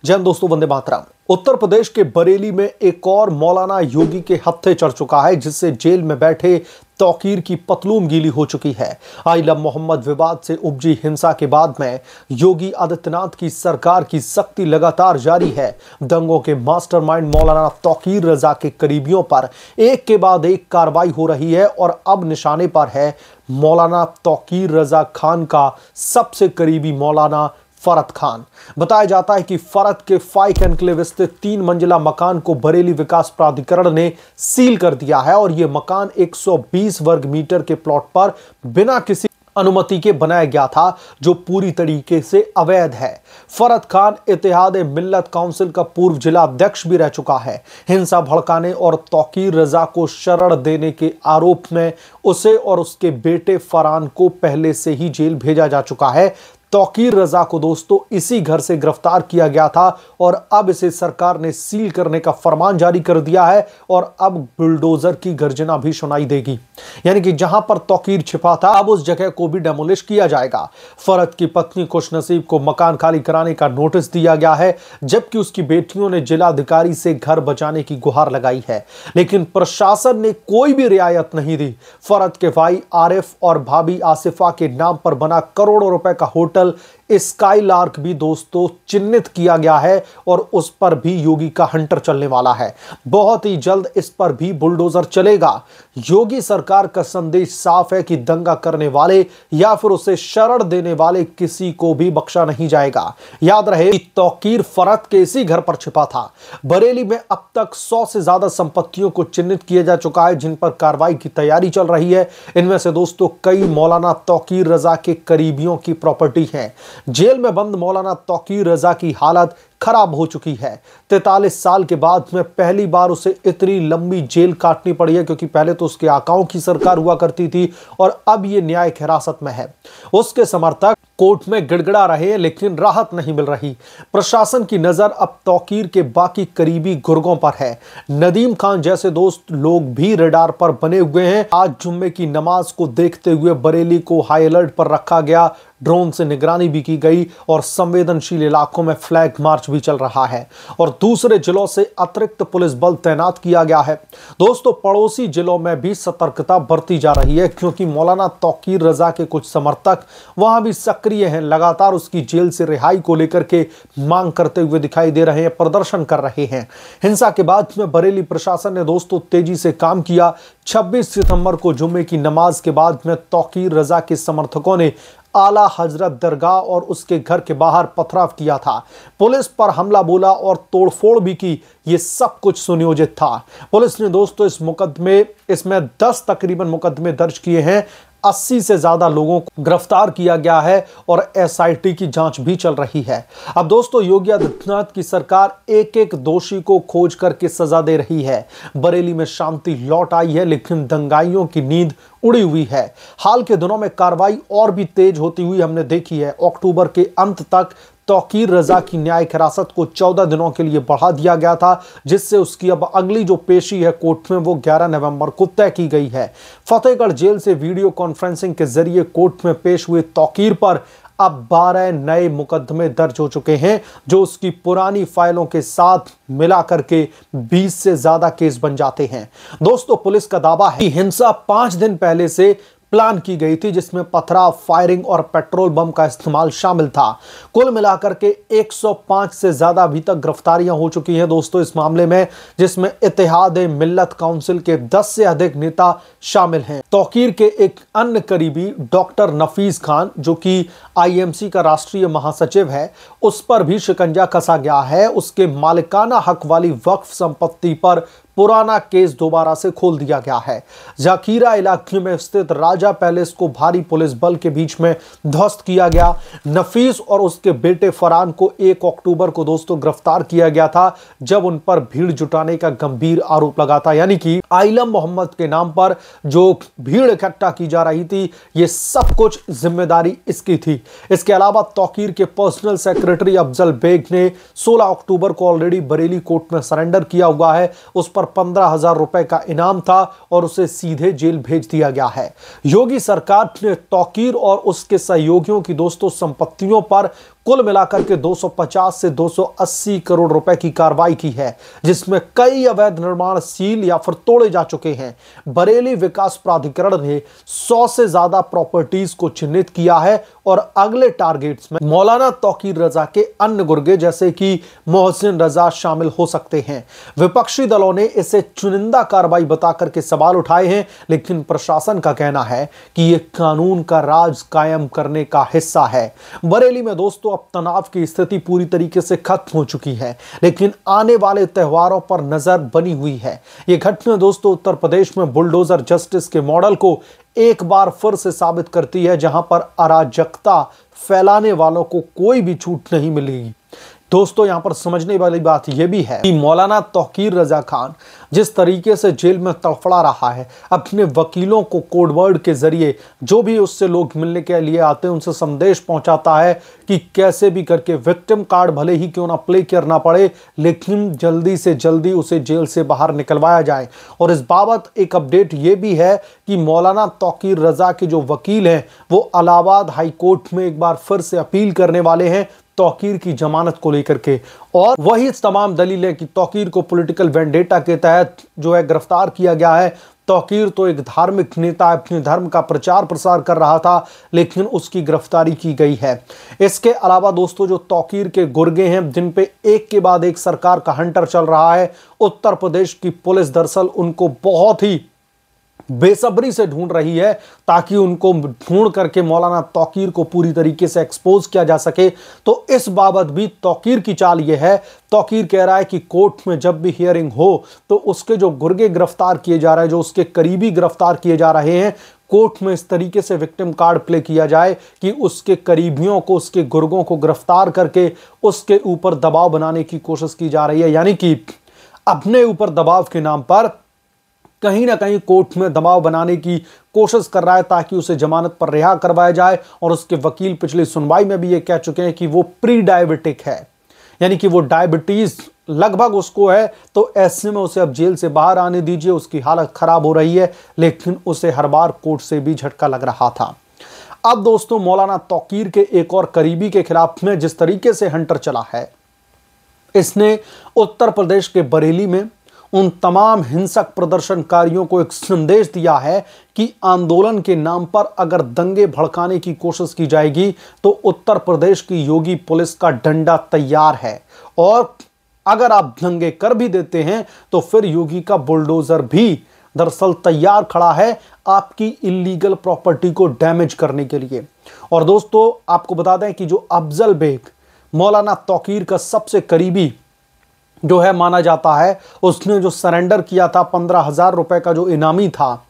जय हिंद दोस्तों, वंदे मातरम। उत्तर प्रदेश के बरेली में एक और मौलाना योगी के हत्थे चढ़ चुका है, जिससे जेल में बैठे तौकीर की पतलून गीली हो चुकी है। आइलम मोहम्मद विवाद से उपजी हिंसा के बाद में योगी आदित्यनाथ की सरकार की सख्ती लगातार जारी है। दंगों के मास्टरमाइंड मौलाना तौकीर रजा के करीबियों पर एक के बाद एक कार्रवाई हो रही है और अब निशाने पर है मौलाना तौकीर रजा खान का सबसे करीबी मौलाना फरत खान। बताया जाता है कि फरत के फाइक एनक्लेव स्थित 3 मंजिला मकान को बरेली विकास प्राधिकरण ने सील कर दिया है और यह मकान 120 वर्ग मीटर के प्लॉट पर बिना किसी अनुमति के बनाया गया था, जो पूरी तरीके से अवैध है। फरत खान इत्तेहाद मिल्लत काउंसिल का पूर्व जिला अध्यक्ष भी रह चुका है। हिंसा भड़काने और तौकीर रजा को शरण देने के आरोप में उसे और उसके बेटे फरहान को पहले से ही जेल भेजा जा चुका है। तौकीर रजा को दोस्तों इसी घर से गिरफ्तार किया गया था और अब इसे सरकार ने सील करने का फरमान जारी कर दिया है और अब बुलडोजर की गर्जना भी सुनाई देगी। यानी कि जहां पर तौकीर छिपा था, अब उस जगह को भी डेमोलिश किया जाएगा। फरत की पत्नी खुशनसीब को मकान खाली कराने का नोटिस दिया गया है, जबकि उसकी बेटियों ने जिलाधिकारी से घर बचाने की गुहार लगाई है, लेकिन प्रशासन ने कोई भी रियायत नहीं दी। फरत के भाई आरिफ और भाभी आसिफा के नाम पर बना करोड़ों रुपए का होटल स्काईलार्क भी दोस्तों चिन्हित किया गया है और उस पर भी योगी का हंटर चलने वाला है। बहुत ही जल्द इस पर भी बुलडोजर चलेगा। योगी सरकार का संदेश साफ है कि दंगा करने वाले या फिर उसे शरण देने वाले किसी को भी बख्शा नहीं जाएगा। याद रहे कि तौकीर फरत के इसी घर पर छिपा था। बरेली में अब तक 100 से ज्यादा संपत्तियों को चिन्हित किया जा चुका है, जिन पर कार्रवाई की तैयारी चल रही है। इनमें से दोस्तों कई मौलाना तौकीर रजा के करीबियों की प्रॉपर्टी है। जेल में बंद मौलाना तौकीर रजा की हालत खराब हो चुकी है। 43 साल के बाद में पहली बार उसे इतनी लंबी जेल काटनी पड़ी है, क्योंकि पहले तो उसके आकाओं की सरकार हुआ करती थी और अब ये न्यायिक हिरासत में है। उसके समर्थक कोर्ट में गिड़गिड़ा रहे हैं, लेकिन राहत नहीं मिल रही। प्रशासन की नजर अब तौकीर के बाकी करीबी गुर्गों पर है। नदीम खान जैसे दोस्त लोग भी रडार पर बने हुए हैं। आज जुम्मे की नमाज को देखते हुए बरेली को हाई अलर्ट पर रखा गया। ड्रोन से निगरानी भी की गई और संवेदनशील इलाकों में फ्लैग मार्च भी चल रहा है और दूसरे जिलों से अतिरिक्त पुलिस बल तैनात किया गया है। दोस्तों पड़ोसी जिलों में भी सतर्कता बरती जा रही है, क्योंकि मौलाना तौकीर रजा के कुछ समर्थक वहां भी सक्रिय हैं। लगातार उसकी जेल से रिहाई को लेकर के मांग करते हुए दिखाई दे रहे हैं, प्रदर्शन कर रहे हैं। हिंसा के बाद में बरेली प्रशासन ने दोस्तों तेजी से काम किया। 26 सितंबर को जुम्मे की नमाज के बाद में तौकीर रजा के समर्थकों ने आला हजरत दरगाह और उसके घर के बाहर पथराव किया था। पुलिस पर हमला बोला और तोड़फोड़ भी की। ये सब कुछ सुनियोजित था। पुलिस ने दोस्तों इसमें 10 तकरीबन मुकदमे दर्ज किए हैं। 80 से ज्यादा लोगों को गिरफ्तार किया गया है और एसआईटी की जांच भी चल रही है। अब दोस्तों योगी आदित्यनाथ की सरकार एक एक दोषी को खोज करके सजा दे रही है। बरेली में शांति लौट आई है, लेकिन दंगाइयों की नींद उड़ी हुई है। हाल के दिनों में कार्रवाई और भी तेज होती हुई हमने देखी है। अक्टूबर के अंत तक तौकीर रजा की न्यायिक हिरासत को 14 दिनों के लिए बढ़ा दिया गया था, जिससे उसकी अब अगली जो पेशी है कोर्ट में वो 11 नवंबर को तय की गई है। फतेहगढ़ जेल से वीडियो कॉन्फ्रेंसिंग के जरिए कोर्ट में पेश हुए तौकीर पर अब 12 नए मुकदमे दर्ज हो चुके हैं, जो उसकी पुरानी फाइलों के साथ मिला करके 20 से ज्यादा केस बन जाते हैं। दोस्तों पुलिस का दावा है कि हिंसा 5 दिन पहले से प्लान की गई थी, जिसमें पथराव, फायरिंग और पेट्रोल बम का इस्तेमाल शामिल था। कुल मिलाकर के 105 से ज्यादा अभी तक गिरफ्तारियां हो चुकी हैं दोस्तों इस मामले में, जिसमें इत्तेहाद मिल्लत काउंसिल के 10 से अधिक नेता शामिल हैं। तौकीर के एक अन्य करीबी डॉक्टर नफीस खान, जो कि आईएमसी का राष्ट्रीय महासचिव है, उस पर भी शिकंजा कसा गया है। उसके मालिकाना हक वाली वक्फ संपत्ति पर पुराना केस दोबारा से खोल दिया गया है। जाकीरा इलाके में स्थित राजा पैलेस को भारी पुलिस बल के बीच में ध्वस्त किया गया। नफीस और उसके बेटे फरहान को 1 अक्टूबर को दोस्तों गिरफ्तार किया गया था, जब उन पर भीड़ जुटाने का गंभीर आरोप लगा था। यानी कि आइलम मोहम्मद के नाम पर जो भीड़ इकट्ठा की जा रही थी, ये सब कुछ जिम्मेदारी इसकी थी। इसके अलावा तौकीर के पर्सनल सेक्रेटरी अफजल बेग ने 16 अक्टूबर को ऑलरेडी बरेली कोर्ट में सरेंडर किया हुआ है। उस पर 15,000 रुपए का इनाम था और उसे सीधे जेल भेज दिया गया है। योगी सरकार ने तौकीर और उसके सहयोगियों की दोस्तों संपत्तियों पर कुल मिलाकर के 250 से 280 करोड़ रुपए की कार्रवाई की है, जिसमें कई अवैध निर्माण सील या फिर तोड़े जा चुके हैं। बरेली विकास प्राधिकरण ने 100 से ज्यादा प्रॉपर्टीज को चिन्हित किया है और अगले टारगेट्स में मौलाना तौकीर रजा के अन्य गुर्गे जैसे कि मोहसिन रजा शामिल हो सकते हैं। विपक्षी दलों ने इसे चुनिंदा कार्रवाई बताकर के सवाल उठाए हैं, लेकिन प्रशासन का कहना है कि यह कानून का राज कायम करने का हिस्सा है। बरेली में दोस्तों अब तनाव की स्थिति पूरी तरीके से खत्म हो चुकी है, लेकिन आने वाले त्योहारों पर नजर बनी हुई है। यह घटना दोस्तों उत्तर प्रदेश में बुलडोजर जस्टिस के मॉडल को एक बार फिर से साबित करती है, जहां पर अराजकता फैलाने वालों को कोई भी छूट नहीं मिलेगी। दोस्तों यहां पर समझने वाली बात यह भी है कि मौलाना तौकीर रजा खान जिस तरीके से जेल में तड़फड़ा रहा है, अपने वकीलों को कोडवर्ड के जरिए जो भी उससे लोग मिलने के लिए आते हैं उनसे संदेश पहुंचाता है कि कैसे भी करके विक्टिम कार्ड भले ही क्यों ना प्ले करना पड़े, लेकिन जल्दी से जल्दी उसे जेल से बाहर निकलवाया जाए। और इस बाबत एक अपडेट यह भी है कि मौलाना तौकीर रजा के जो वकील हैं वो इलाहाबाद हाई कोर्ट में एक बार फिर से अपील करने वाले हैं तौकीर की जमानत को लेकर के, और वही तमाम दलीलें कि तौकीर को पॉलिटिकल वेंडेटा के तहत जो है गिरफ्तार किया गया है। तौकीर तो एक धार्मिक नेता अपने धर्म का प्रचार प्रसार कर रहा था, लेकिन उसकी गिरफ्तारी की गई है। इसके अलावा दोस्तों जो तौकीर के गुर्गे हैं जिन पे एक के बाद एक सरकार का हंटर चल रहा है, उत्तर प्रदेश की पुलिस दरअसल उनको बहुत ही बेसब्री से ढूंढ रही है ताकि उनको ढूंढ करके मौलाना तौकीर को पूरी तरीके से एक्सपोज किया जा सके। तो इस बाबत भी तौकीर की चाल यह है, तौकीर कह रहा है कि कोर्ट में जब भी हियरिंग हो तो उसके जो गुर्गे गिरफ्तार किए जा रहे हैं, जो उसके करीबी गिरफ्तार किए जा रहे हैं, कोर्ट में इस तरीके से विक्टिम कार्ड प्ले किया जाए कि उसके करीबियों को, उसके गुर्गों को गिरफ्तार करके उसके ऊपर दबाव बनाने की कोशिश की जा रही है। यानी कि अपने ऊपर दबाव के नाम पर कहीं ना कहीं कोर्ट में दबाव बनाने की कोशिश कर रहा है ताकि उसे जमानत पर रिहा करवाया जाए। और उसके वकील पिछली सुनवाई में भी ये कह चुके हैं कि वो प्री डायबिटिक है, यानी कि वो डायबिटीज लगभग उसको है, तो ऐसे में उसे अब जेल से बाहर आने दीजिए, उसकी हालत खराब हो रही है। लेकिन उसे हर बार कोर्ट से भी झटका लग रहा था। अब दोस्तों मौलाना तौकीर के एक और करीबी के खिलाफ में जिस तरीके से हंटर चला है, इसने उत्तर प्रदेश के बरेली में उन तमाम हिंसक प्रदर्शनकारियों को एक संदेश दिया है कि आंदोलन के नाम पर अगर दंगे भड़काने की कोशिश की जाएगी तो उत्तर प्रदेश की योगी पुलिस का डंडा तैयार है, और अगर आप दंगे कर भी देते हैं तो फिर योगी का बुलडोजर भी दरअसल तैयार खड़ा है आपकी इलीगल प्रॉपर्टी को डैमेज करने के लिए। और दोस्तों आपको बता दें कि जो अफजल बेग मौलाना तौकीर का सबसे करीबी जो है माना जाता है, उसने जो सरेंडर किया था 15,000 रुपए का जो इनामी था,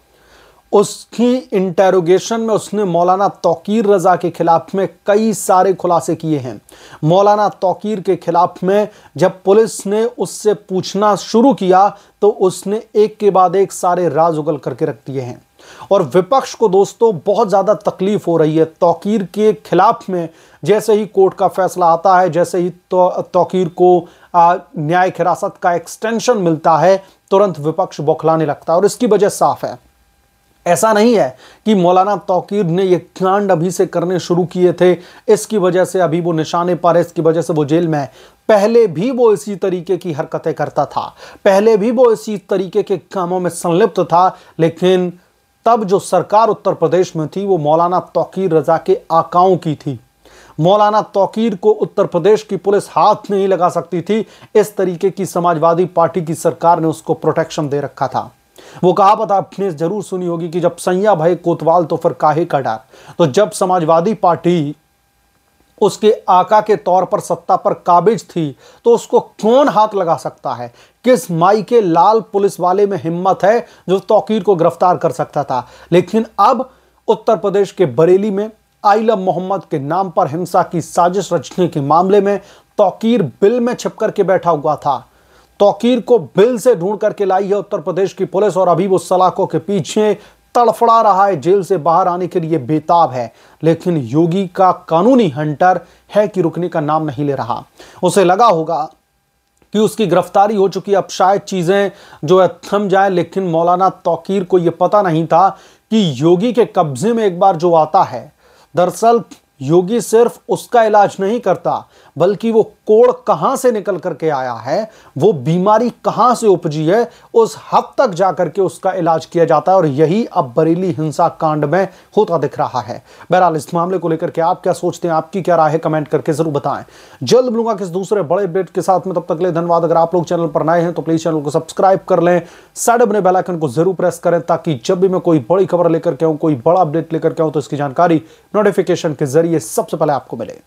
उसकी इंटेरोगेशन में उसने मौलाना तौकीर रजा के खिलाफ में कई सारे खुलासे किए हैं। मौलाना तौकीर के खिलाफ में जब पुलिस ने उससे पूछना शुरू किया तो उसने एक के बाद एक सारे राज उगल करके रख दिए हैं। और विपक्ष को दोस्तों बहुत ज्यादा तकलीफ हो रही है तौकीर के खिलाफ में। जैसे ही कोर्ट का फैसला आता है, जैसे ही तौकीर को न्याय हिरासत का एक्सटेंशन मिलता है, तुरंत विपक्ष बौखलाने लगता है। और इसकी वजह साफ है, ऐसा नहीं है कि मौलाना तौकीर ने ये कांड अभी से करने शुरू किए थे, इसकी वजह से अभी वो निशाने पर है, इसकी वजह से वो जेल में है। पहले भी वो इसी तरीके की हरकतें करता था, पहले भी वो इसी तरीके के कामों में संलिप्त था, लेकिन तब जो सरकार उत्तर प्रदेश में थी वो मौलाना तौकीर रजा के आकाओं की थी। मौलाना तौकीर को उत्तर प्रदेश की पुलिस हाथ नहीं लगा सकती थी। इस तरीके की समाजवादी पार्टी की सरकार ने उसको प्रोटेक्शन दे रखा था। वो कहावत आपने जरूर सुनी होगी कि जब सैया भय कोतवाल तो फिर काहे का डर। तो जब समाजवादी पार्टी उसके आका के तौर पर सत्ता पर काबिज थी तो उसको कौन हाथ लगा सकता है? किस माई के लाल पुलिस वाले में हिम्मत है जो तौकीर को गिरफ्तार कर सकता था? लेकिन अब उत्तर प्रदेश के बरेली में आइलम मोहम्मद के नाम पर हिंसा की साजिश रचने के मामले में तौकीर बिल में छिप करके बैठा हुआ था। तौकीर को बिल से ढूंढ करके लाई है उत्तर प्रदेश की पुलिस, और अभी वो सलाखों के पीछे तड़फड़ा रहा है, जेल से बाहर आने के लिए बेताब है। लेकिन योगी का कानूनी हंटर है कि रुकने का नाम नहीं ले रहा। उसे लगा होगा कि उसकी गिरफ्तारी हो चुकी, अब शायद चीजें जो है थम जाए, लेकिन मौलाना तौकीर को यह पता नहीं था कि योगी के कब्जे में एक बार जो आता है, दरअसल योगी सिर्फ उसका इलाज नहीं करता, बल्कि वो कोड़ कहां से निकल करके आया है, वो बीमारी कहां से उपजी है, उस हद तक जाकर के उसका इलाज किया जाता है। और यही अब बरेली हिंसा कांड में होता दिख रहा है। बहरहाल इस मामले को लेकर के आप क्या सोचते हैं, आपकी क्या राय है, कमेंट करके जरूर बताएं। जल्द मिलूंगा किस दूसरे बड़े अपडेट के साथ में, तब तक के लिए धन्यवाद। अगर आप लोग चैनल पर नए हैं तो प्लीज चैनल को सब्सक्राइब कर लें, साइड बने बेल आइकन को जरूर प्रेस करें, ताकि जब भी मैं कोई बड़ी खबर लेकर के आऊं, कोई बड़ा अपडेट लेकर के आऊं, तो इसकी जानकारी नोटिफिकेशन के जरिए सबसे पहले आपको मिले।